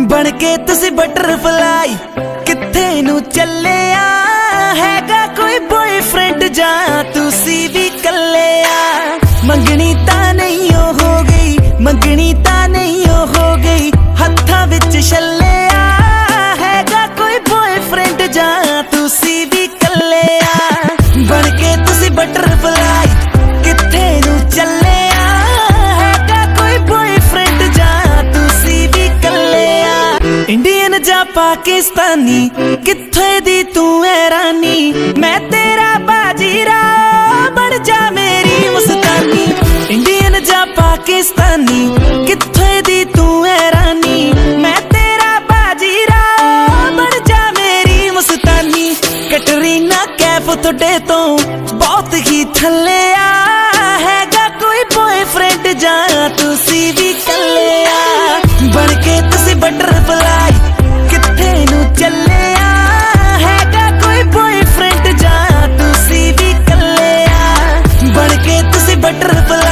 बन के तुसी बटरफ्लाई किथे नू चलिया हैगा कोई बॉयफ्रेंड जा तुसी भी कलिया। मंगनी ता नहीं हो गई, मंगनी ता नहीं हो गई, हत्था विच छलिया हैगा कोई बॉयफ्रेंड जा तुसी भी कलिया। बन के तुसी बटरफ्लाई किथे नू चलिया हैगा कोई बॉयफ्रेंड जा तुसी भी कलिया। इंडियन जा पाकिस्तानी किथे दी तू है रानी, मैं तेरा बाजीरा बन जा मेरी मुस्तानी। इंडियन जा पाकिस्तानी किथे दी तू है रानी, मैं तेरा बाजीरा बन जा मेरी मुस्तानी। कैटरीना कैफ थोड़े तो बहुत ही थले हैगा कोई बॉयफ्रेंड जा तुसी भी कलिया। बन के तुसी बटरफ्लाई किथे नू चलिया हैगा कोई बॉयफ्रेंड जा तुसी भी कलिया। बन के तुसी बटरफ्लाई